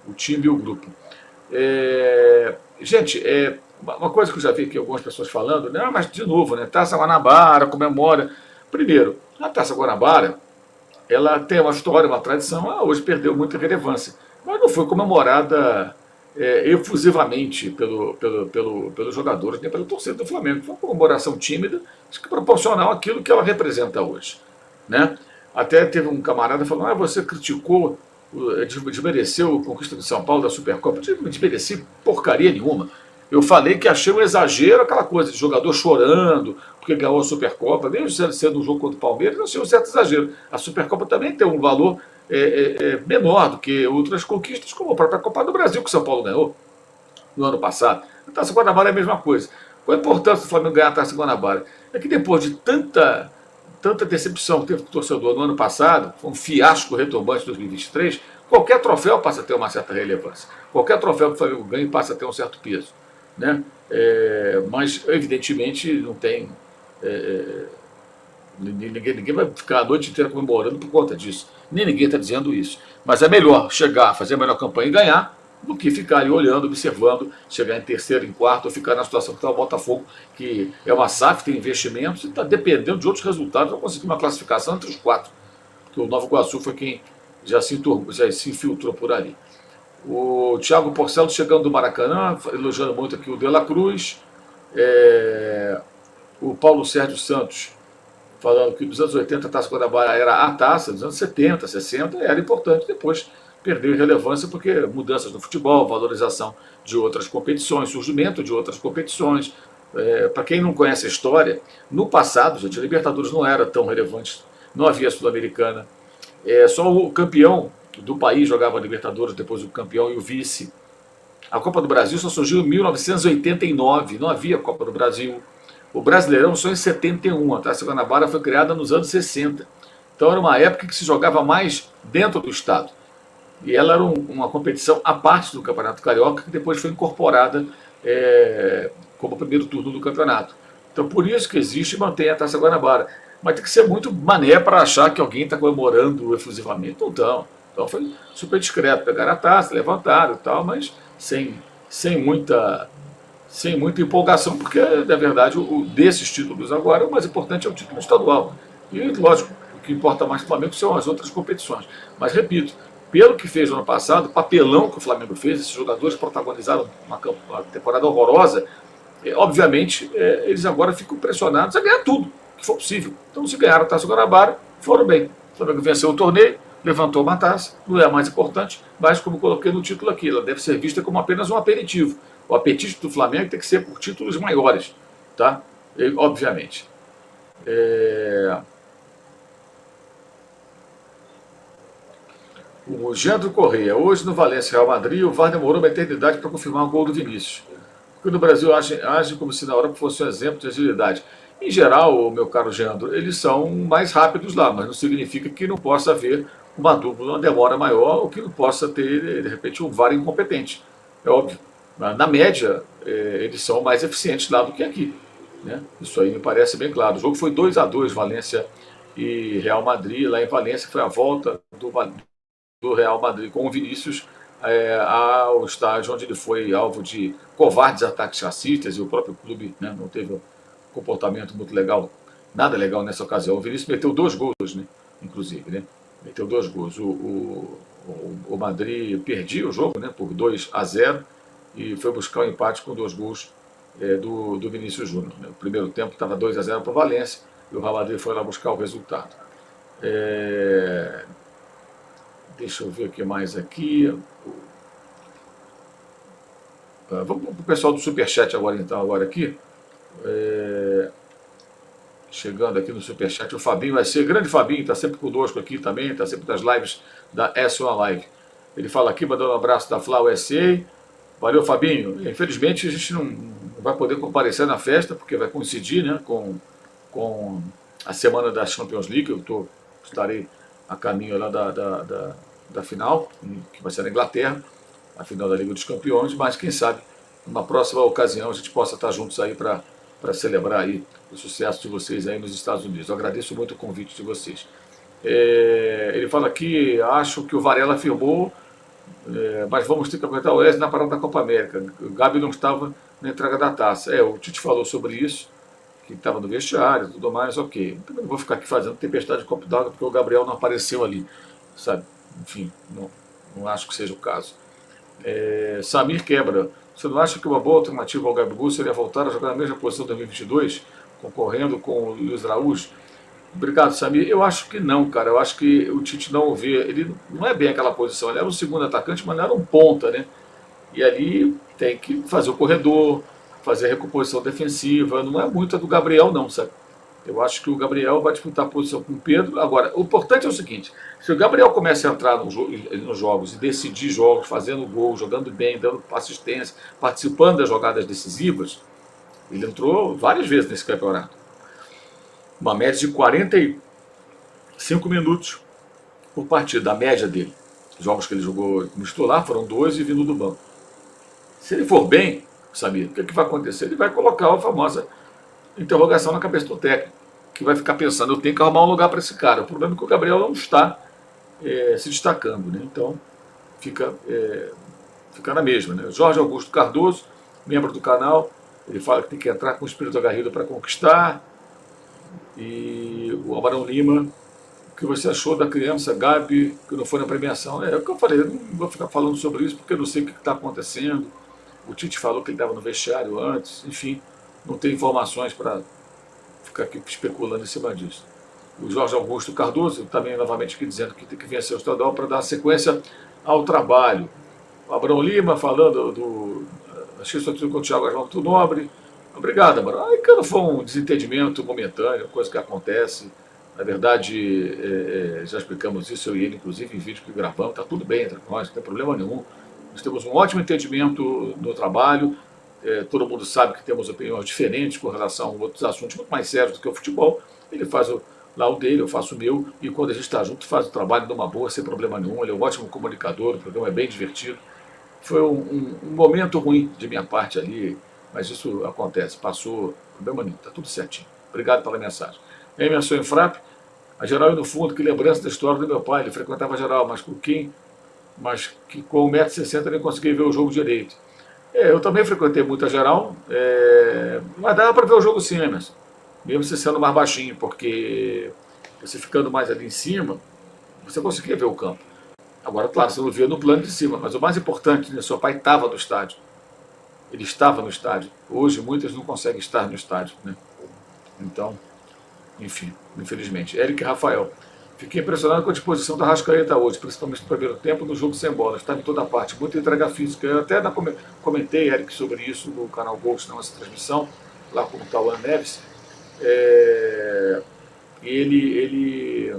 o time e o grupo. Gente, uma coisa que eu já vi aqui algumas pessoas falando, né, mas de novo, né, Taça Guanabara comemora. Primeiro, a Taça Guanabara, ela tem uma história, uma tradição, ela hoje perdeu muita relevância, mas não foi comemorada efusivamente pelos jogadores, nem pela torcida do Flamengo. Foi uma comemoração tímida, acho que proporcional àquilo que ela representa hoje. Né? Até teve um camarada falando, você criticou, desmereceu a conquista de São Paulo da Supercopa. Eu não desmereci porcaria nenhuma. Eu falei que achei um exagero aquela coisa de jogador chorando porque ganhou a Supercopa, mesmo sendo um jogo contra o Palmeiras, eu achei um certo exagero. A Supercopa também tem um valor menor do que outras conquistas, como a própria Copa do Brasil que o São Paulo ganhou no ano passado. A Taça Guanabara é a mesma coisa. Qual a importância do Flamengo ganhar a Taça Guanabara? É que depois de tanta decepção que teve com o torcedor no ano passado, foi um fiasco retumbante em 2023, qualquer troféu passa a ter uma certa relevância. Qualquer troféu que o Flamengo ganhe passa a ter um certo peso. Né? Mas, evidentemente, não tem. Ninguém vai ficar a noite inteira comemorando por conta disso. Nem ninguém está dizendo isso. Mas é melhor chegar, fazer a melhor campanha e ganhar, do que ficar ali olhando, observando, chegar em terceiro, em quarto, ou ficar na situação que está o Botafogo, que é uma SAF, tem investimentos e está dependendo de outros resultados para conseguir uma classificação entre os quatro. Porque o Nova Iguaçu foi quem já se infiltrou por ali. O Thiago Porcelo chegando do Maracanã, elogiando muito aqui o De La Cruz. O Paulo Sérgio Santos falando que dos anos 80 a Taça Guanabara era a taça, dos anos 70, 60 era importante, depois perdeu relevância porque mudanças no futebol, valorização de outras competições, surgimento de outras competições. Para quem não conhece a história, no passado, gente, a Libertadores não era tão relevante, não havia Sul-Americana, só o campeão do país jogava Libertadores, depois o campeão e o vice. A Copa do Brasil só surgiu em 1989, não havia Copa do Brasil. O Brasileirão só em 71, a Taça Guanabara foi criada nos anos 60. Então era uma época que se jogava mais dentro do estado. E ela era uma competição à parte do Campeonato Carioca, que depois foi incorporada como primeiro turno do campeonato. Então por isso que existe e mantém a Taça Guanabara. Mas tem que ser muito mané para achar que alguém está comemorando efusivamente. Não estão. Então foi super discreto. Pegaram a taça, levantaram e tal, mas sem muita empolgação, porque, na verdade, desses títulos agora, o mais importante é o título estadual. E, lógico, o que importa mais para o Flamengo são as outras competições. Mas, repito, pelo que fez no ano passado, o papelão que o Flamengo fez, esses jogadores protagonizaram uma temporada horrorosa, obviamente, eles agora ficam pressionados a ganhar tudo que for possível. Então, se ganharam a Taça Guanabara, foram bem. O Flamengo venceu o torneio, levantou uma taça, não é a mais importante, mas, como coloquei no título aqui, ela deve ser vista como apenas um aperitivo. O apetite do Flamengo tem que ser por títulos maiores, tá? Obviamente. O Gendro Correia, hoje no Valência Real Madrid, o VAR demorou uma eternidade para confirmar o gol do Vinícius. Porque no Brasil age como se na Europa fosse um exemplo de agilidade. Em geral, meu caro Gendro, eles são mais rápidos lá, mas não significa que não possa haver uma dupla, uma demora maior, ou que não possa ter, de repente, um VAR incompetente. É óbvio. Na média, eles são mais eficientes lá do que aqui. Né? Isso aí me parece bem claro. O jogo foi 2-2, Valência e Real Madrid. Lá em Valência foi a volta do Real Madrid com o Vinícius ao estádio onde ele foi alvo de covardes ataques racistas e o próprio clube, né, não teve um comportamento muito legal, nada legal nessa ocasião. O Vinícius meteu 2 gols, né, inclusive. Né? Meteu 2 gols. O Madrid perdia o jogo, né, por 2-0 e foi buscar o empate com 2 gols do Vinícius Júnior. Né? O primeiro tempo estava 2-0 para o Valência e o Real Madrid foi lá buscar o resultado. Deixa eu ver o que mais aqui. Vamos para o pessoal do Superchat agora, então, aqui. Chegando aqui no Superchat, o Fabinho vai ser, grande Fabinho, está sempre conosco aqui também, está sempre nas lives da S1 Live. Ele fala aqui, mandando um abraço da Fla USA. Valeu, Fabinho. Infelizmente a gente não vai poder comparecer na festa, porque vai coincidir, né, com a semana da Champions League. Eu estarei a caminho lá da final, que vai ser na Inglaterra, a final da Liga dos Campeões, mas quem sabe, numa próxima ocasião, a gente possa estar juntos aí para celebrar aí o sucesso de vocês aí nos Estados Unidos. Eu agradeço muito o convite de vocês. Ele fala aqui, acho que o Varela afirmou, mas vamos ter que aguentar o Wesley na parada da Copa América. O Gabi não estava na entrega da taça. O Tite falou sobre isso, que estava no vestiário e tudo mais, ok. Também não vou ficar aqui fazendo tempestade de copo d'água porque o Gabriel não apareceu ali, sabe? Enfim, não acho que seja o caso. Samir Quebra, você não acha que uma boa alternativa ao Gabigol seria voltar a jogar na mesma posição de 2022, concorrendo com o Luiz Araújo? Obrigado, Samir. Eu acho que não, cara. Eu acho que o Tite não vê. Ele não é bem aquela posição. Ele era um segundo atacante, mas não era um ponta, né? E ali tem que fazer o corredor, fazer a recomposição defensiva. Não é muito a do Gabriel, não, sabe? Eu acho que o Gabriel vai disputar a posição com o Pedro. Agora, o importante é o seguinte: se o Gabriel começa a entrar nos jogos e decidir jogos, fazendo gol, jogando bem, dando assistência, participando das jogadas decisivas, ele entrou várias vezes nesse campeonato. Uma média de 45 minutos por partida, a média dele. Os jogos que ele jogou como titular foram 2 e vindo do banco. Se ele for bem, sabia, o que vai acontecer? Ele vai colocar a famosa interrogação na cabeça do técnico, que vai ficar pensando, eu tenho que arrumar um lugar para esse cara. O problema é que o Gabriel não está se destacando, né? Então fica na mesma, né? Jorge Augusto Cardoso, membro do canal, ele fala que tem que entrar com o espírito aguerrido para conquistar. E o Alvarão Lima, o que você achou da criança Gabi que não foi na premiação? É o que eu falei, eu não vou ficar falando sobre isso porque eu não sei o que está acontecendo. O Tite falou que ele estava no vestiário antes, enfim, não tem informações para ficar aqui especulando em cima disso. O Jorge Augusto Cardoso, também novamente aqui dizendo que tem que vencer o estadual para dar sequência ao trabalho. O Abrão Lima falando do. Achei isso aqui com o Thiago Arnaldo Nobre. Obrigado, Abrão. Aí, cara, foi um desentendimento momentâneo, coisa que acontece. Na verdade, já explicamos isso, eu e ele, inclusive, em vídeo que gravamos, está tudo bem entre nós, não tem problema nenhum. Nós temos um ótimo entendimento no trabalho, todo mundo sabe que temos opiniões diferentes com relação a outros assuntos muito mais sérios do que o futebol. Ele faz lá o dele, eu faço o meu, e quando a gente está junto, faz o trabalho numa boa, sem problema nenhum. Ele é um ótimo comunicador, o programa é bem divertido. Foi um momento ruim de minha parte ali, mas isso acontece, passou, problema nenhum, está tudo certinho. Obrigado pela mensagem. Emerson Enfrap, a geral no fundo, que lembrança da história do meu pai, ele frequentava a geral, mas que com 1,60 m nem conseguia ver o jogo direito. Eu também frequentei muito a geral, mas dava para ver o jogo sim, Emerson, mesmo você sendo mais baixinho, porque você ficando mais ali em cima, você conseguia ver o campo. Agora, claro, você não via no plano de cima, mas o mais importante, né, seu pai estava no estádio. Ele estava no estádio. Hoje, muitos não conseguem estar no estádio, né? Então, enfim, infelizmente. Eric Rafael. Fiquei impressionado com a disposição da Arrascaeta hoje, principalmente no primeiro tempo, no jogo sem bola. Estava em toda parte, muita entrega física. Eu até comentei, Eric, sobre isso no canal Ghost, na nossa transmissão, lá com o Tauan Neves. Ele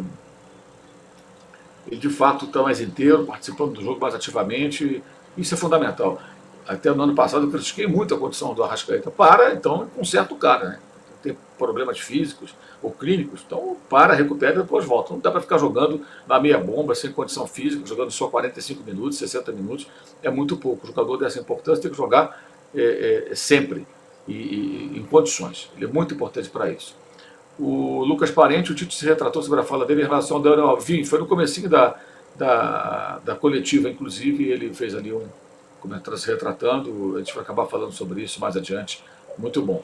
de fato está mais inteiro, participando do jogo mais ativamente. Isso é fundamental. Até no ano passado eu critiquei muito a condição do Arrascaeta. Então, conserta o cara, né? Tem problemas físicos ou clínicos, então recupera e depois volta. Não dá para ficar jogando na meia bomba, sem condição física, jogando só 45 minutos, 60 minutos, é muito pouco. O jogador dessa importância tem que jogar sempre e em condições. Ele é muito importante para isso. O Lucas Parente, o Tite se retratou sobre a fala dele em relação ao Daniel Alvim, foi no comecinho da coletiva, inclusive, ele fez ali um comentário se retratando, a gente vai acabar falando sobre isso mais adiante, muito bom.